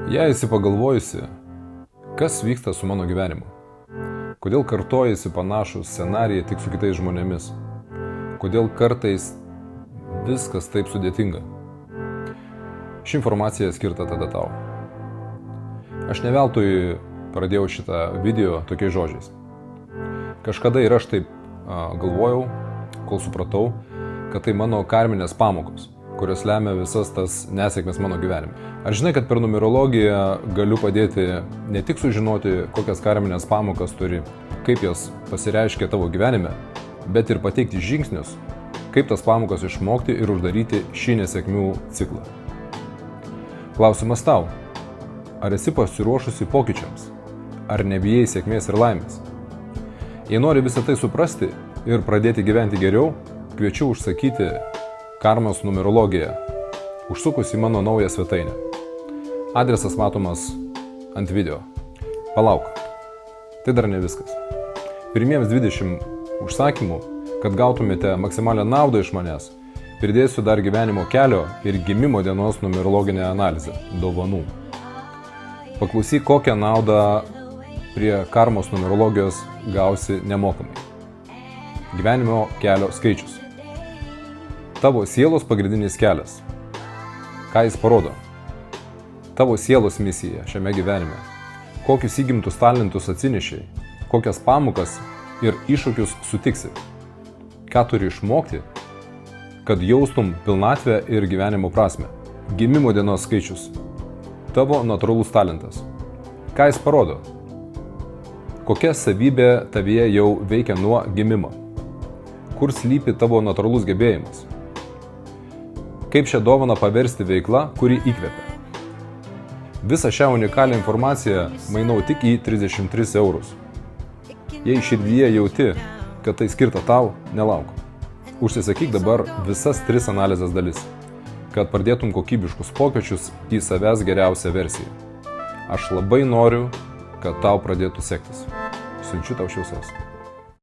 Jei esi pagalvojusi, kas vyksta su mano gyvenimu? Kodėl kartojasi panašus scenarijai tik su kitais žmonėmis? Kodėl kartais viskas taip sudėtinga? Ši informacija skirta tada tau. Aš ne veltui pradėjau šitą video tokiais žodžiais. Kažkada ir aš taip galvojau, kol supratau, kad tai mano karminės pamokos, kurios lemia visas tas nesėkmes mano gyvenime. Ar žinai, kad per numerologiją galiu padėti ne tik sužinoti, kokias karminės pamokas turi, kaip jas pasireiškia tavo gyvenime, bet ir pateikti žingsnius, kaip tas pamokas išmokti ir uždaryti šį nesėkmių ciklą. Klausimas tau. Ar esi pasiruošusi pokyčiams? Ar nebijai sėkmės ir laimės? Jei nori visą tai suprasti ir pradėti gyventi geriau, kviečiu užsakyti karmos numerologiją, užsukus į mano naują svetainę. Adresas matomas ant video. Palauk, tai dar ne viskas. Pirmiems 20 užsakymų, kad gautumėte maksimalią naudą iš manęs, pridėsiu dar gyvenimo kelio ir gimimo dienos numerologinę analizę – dovanų. Paklausyk, kokią naudą prie karmos numerologijos gausi nemokamai. Gyvenimo kelio skaičius. Tavo sielos pagrindinis kelias. Ką jis parodo? Tavo sielos misija šiame gyvenime. Kokius įgimtus talentus atsinešiai, kokias pamokas ir iššūkius sutiksi. Ką turi išmokti, kad jaustum pilnatvę ir gyvenimo prasmę. Gimimo dienos skaičius. Tavo natūralus talentas. Ką jis parodo? Kokia savybė tavyje jau veikia nuo gimimo? Kur slypi tavo natūralus gebėjimas? Kaip šią dovaną paversti veikla, kuri įkvepia? Visą šią unikalią informaciją mainau tik į 33 eurus. Jei širdyje jauti, kad tai skirta tau, nelauk. Užsisakyk dabar visas 3 analizės dalis, kad pradėtum kokybiškus pokyčius į savęs geriausią versiją. Aš labai noriu, kad tau pradėtų sektis. Siunčiu tau šviesos.